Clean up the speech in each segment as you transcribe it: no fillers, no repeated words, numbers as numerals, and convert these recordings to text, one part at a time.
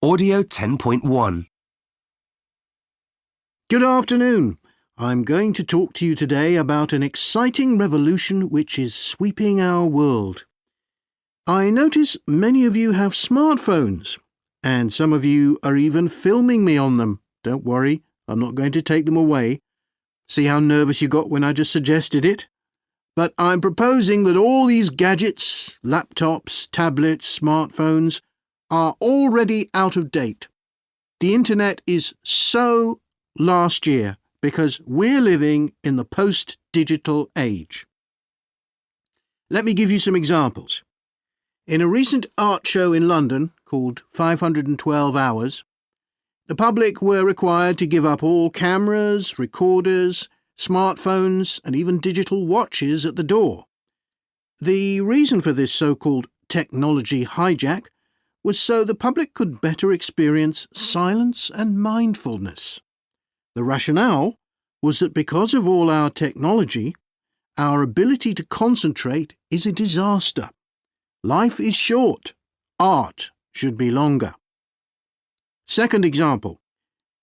Audio 10.1. Good afternoon. I'm going to talk to you today about an exciting revolution which is sweeping our world. I notice many of you have smartphones, and some of you are even filming me on them. Don't worry, I'm not going to take them away. See how nervous you got when I just suggested it? But I'm proposing that all these gadgets, laptops, tablets, smartphones, are already out of date. The internet is so last year because we're living in the post-digital age. Let me give you some examples. In a recent art show in London called 512 Hours, the public were required to give up all cameras, recorders, smartphones and even digital watches at the door. The reason for this so-called technology hijack was so the public could better experience silence and mindfulness. The rationale was that because of all our technology, our ability to concentrate is a disaster. Life is short. Art should be longer. Second example.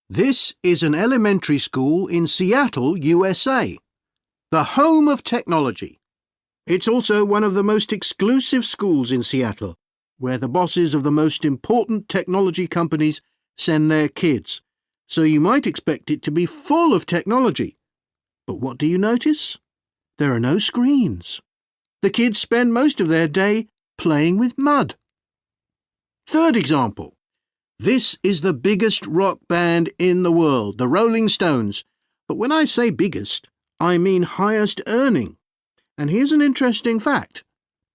This is an elementary school in Seattle, USA, the home of technology. It's also one of the most exclusive schools in Seattle, where the bosses of the most important technology companies send their kids. So you might expect it to be full of technology. But what do you notice? There are no screens. The kids spend most of their day playing with mud. Third example. This is the biggest rock band in the world, the Rolling Stones. But when I say biggest, I mean highest earning. And here's an interesting fact.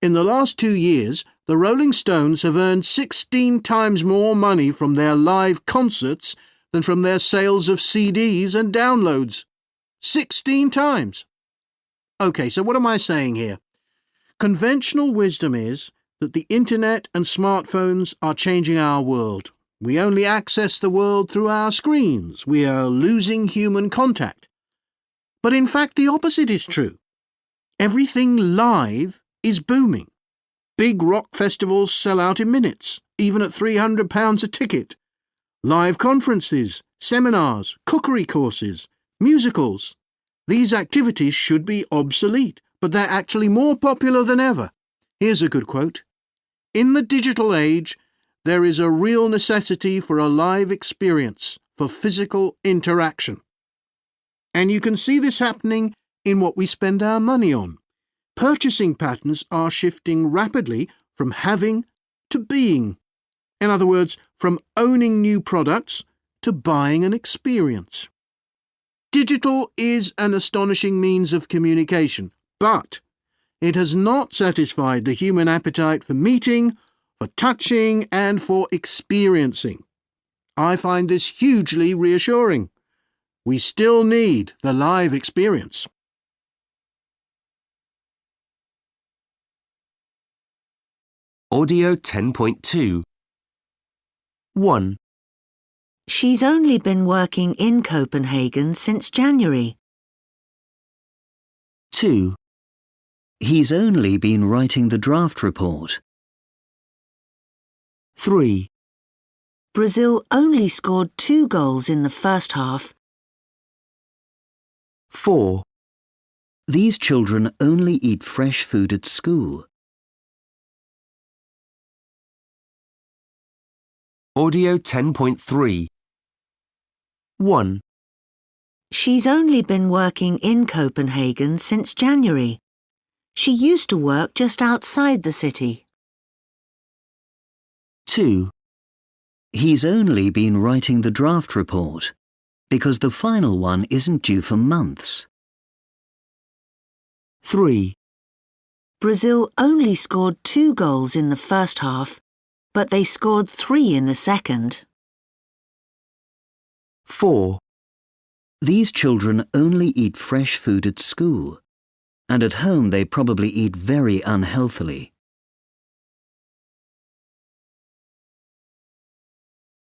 In the last 2 years, the Rolling Stones have earned 16 times more money from their live concerts than from their sales of CDs and downloads. 16 times! OK, so what am I saying here? Conventional wisdom is that the internet and smartphones are changing our world. We only access the world through our screens. We are losing human contact. But in fact, the opposite is true. Everything live is booming. Big rock festivals sell out in minutes, even at £300 a ticket. Live conferences, seminars, cookery courses, musicals. These activities should be obsolete, but they're actually more popular than ever. Here's a good quote. In the digital age, there is a real necessity for a live experience, for physical interaction. And you can see this happening in what we spend our money on. Purchasing patterns are shifting rapidly from having to being. In other words, from owning new products to buying an experience. Digital is an astonishing means of communication, but it has not satisfied the human appetite for meeting, for touching, and for experiencing. I find this hugely reassuring. We still need the live experience. Audio 10.2. 1. She's only been working in Copenhagen since January. 2. He's only been writing the draft report. 3. Brazil only scored 2 goals in the first half. 4. These children only eat fresh food at school. Audio 10.3. 1. She's only been working in Copenhagen since January. She used to work just outside the city. 2. He's only been writing the draft report, because the final one isn't due for months. 3. Brazil only scored 2 goals in the first half, but they scored 3 in the second. 4. These children only eat fresh food at school, and at home they probably eat very unhealthily.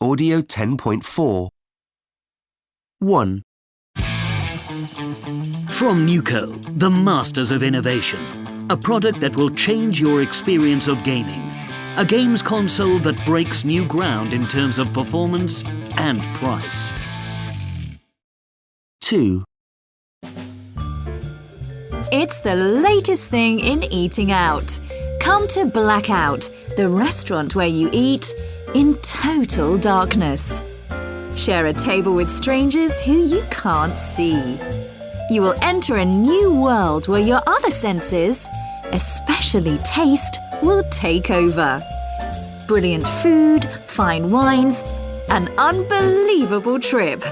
Audio 10.4. 1. From Nuco, the masters of innovation. A product that will change your experience of gaming. A games console that breaks new ground in terms of performance and price. 2, It's the latest thing in eating out. Come to Blackout, the restaurant where you eat in total darkness. Share a table with strangers who you can't see. You will enter a new world where your other senses, especially taste, will take over. Brilliant food, fine wines, an unbelievable trip.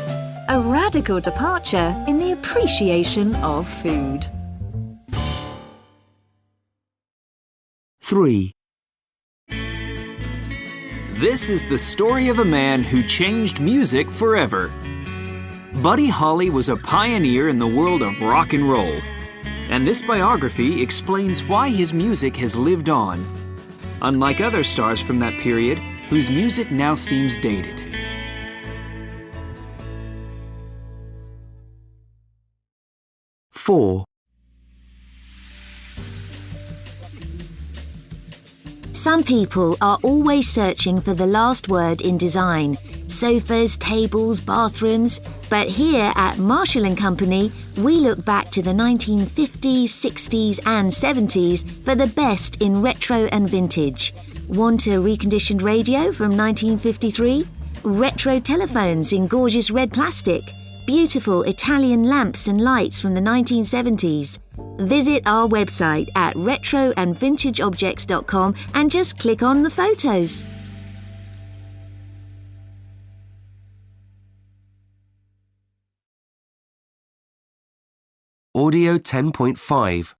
A radical departure in the appreciation of food. 3, This is the story of a man who changed music forever. Buddy Holly was a pioneer in the world of rock and roll, and this biography explains why his music has lived on, unlike other stars from that period whose music now seems dated. Four, Some people are always searching for the last word in design. Sofas, tables, bathrooms. But here at Marshall & Company, we look back to the 1950s, 60s and 70s for the best in retro and vintage. Want a reconditioned radio from 1953? Retro telephones in gorgeous red plastic? Beautiful Italian lamps and lights from the 1970s? Visit our website at retroandvintageobjects.com and just click on the photos. Audio 10.5.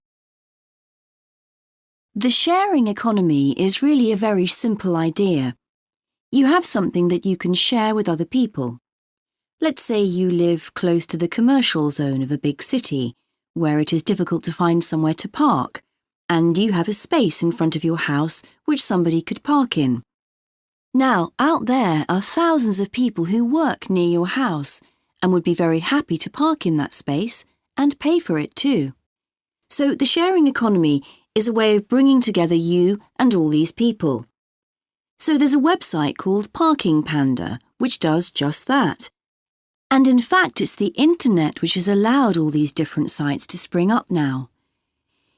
The sharing economy is really a very simple idea. You have something that you can share with other people. Let's say you live close to the commercial zone of a big city, where it is difficult to find somewhere to park, and you have a space in front of your house which somebody could park in. Now, out there are thousands of people who work near your house and would be very happy to park in that space and pay for it too. So the sharing economy is a way of bringing together you and all these people. So there's a website called Parking Panda, which does just that. And in fact, it's the internet which has allowed all these different sites to spring up now.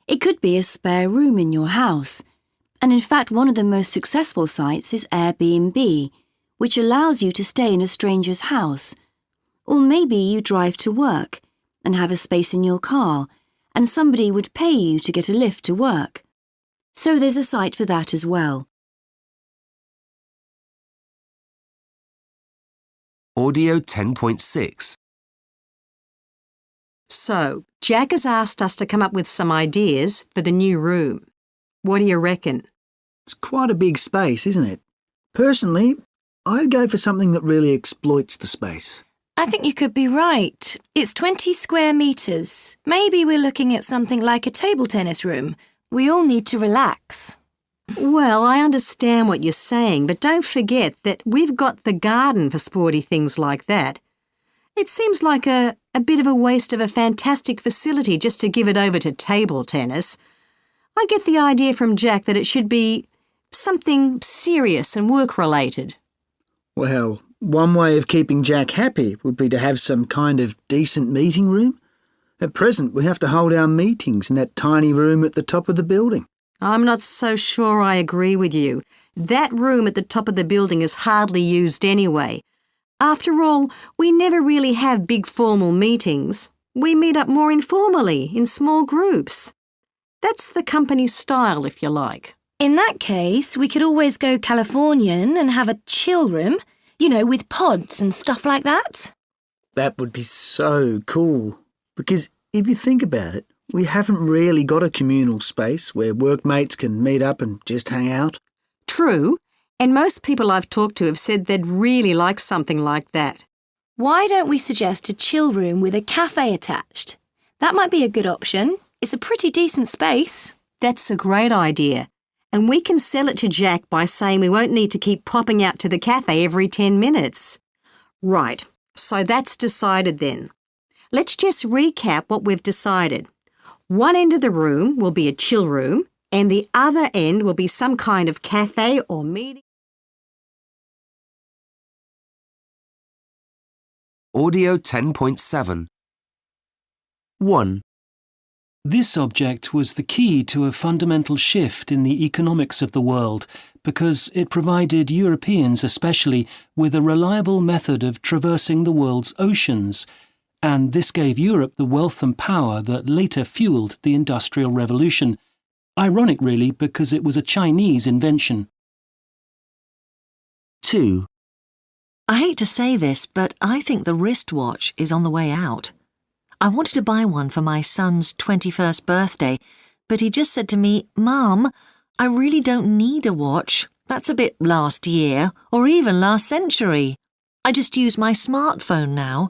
It could be a spare room in your house. And in fact, one of the most successful sites is Airbnb, which allows you to stay in a stranger's house. Or maybe you drive to work and have a space in your car, and somebody would pay you to get a lift to work. So there's a site for that as well. Audio 10.6. So, Jack has asked us to come up with some ideas for the new room. What do you reckon? It's quite a big space, isn't it? Personally, I'd go for something that really exploits the space. I think you could be right. It's 20 square metres. Maybe we're looking at something like a table tennis room. We all need to relax. Well, I understand what you're saying, but don't forget that we've got the garden for sporty things like that. It seems like a bit of a waste of a fantastic facility just to give it over to table tennis. I get the idea from Jack that it should be something serious and work-related. Well, one way of keeping Jack happy would be to have some kind of decent meeting room. At present, we have to hold our meetings in that tiny room at the top of the building. I'm not so sure I agree with you. That room at the top of the building is hardly used anyway. After all, we never really have big formal meetings. We meet up more informally, in small groups. That's the company's style, if you like. In that case, we could always go Californian and have a chill room, with pods and stuff like that. That would be so cool. Because if you think about it, we haven't really got a communal space where workmates can meet up and just hang out. True, and most people I've talked to have said they'd really like something like that. Why don't we suggest a chill room with a cafe attached? That might be a good option. It's a pretty decent space. That's a great idea. And we can sell it to Jack by saying we won't need to keep popping out to the cafe every 10 minutes. Right, so that's decided then. Let's just recap what we've decided. One end of the room will be a chill room, And the other end will be some kind of cafe or meeting. Audio 10.7. 1, This object was the key to a fundamental shift in the economics of the world because it provided Europeans especially with a reliable method of traversing the world's oceans, and this gave Europe the wealth and power that later fueled the Industrial Revolution. Ironic, really, because it was a Chinese invention. 2, I hate to say this, but I think the wristwatch is on the way out. I wanted to buy one for my son's 21st birthday, but he just said to me, "Mum, I really don't need a watch. That's a bit last year, or even last century. I just use my smartphone now."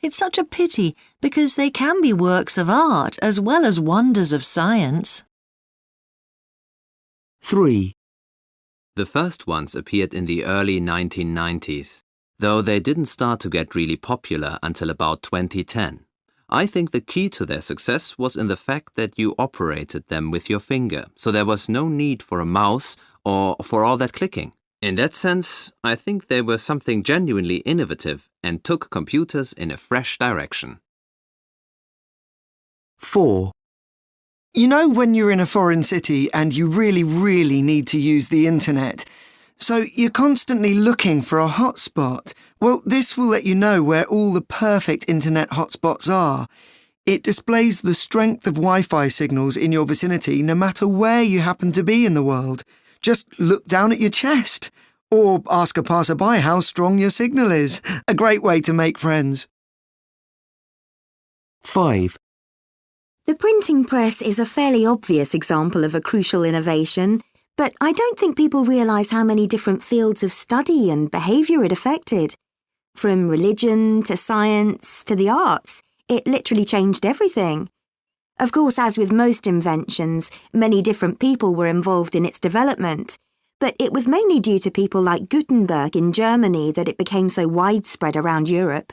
It's such a pity, because they can be works of art as well as wonders of science. 3, The first ones appeared in the early 1990s, though they didn't start to get really popular until about 2010. I think the key to their success was in the fact that you operated them with your finger, so there was no need for a mouse or for all that clicking. In that sense, I think they were something genuinely innovative and took computers in a fresh direction. 4, You know when you're in a foreign city and you really need to use the internet, so you're constantly looking for a hotspot. Well, this will let you know where all the perfect internet hotspots are. It displays the strength of Wi-Fi signals in your vicinity no matter where you happen to be in the world. Just look down at your chest. Or ask a passerby how strong your signal is. A great way to make friends. 5, The printing press is a fairly obvious example of a crucial innovation, but I don't think people realise how many different fields of study and behaviour it affected. From religion to science to the arts, it literally changed everything. Of course, as with most inventions, many different people were involved in its development, but it was mainly due to people like Gutenberg in Germany that it became so widespread around Europe.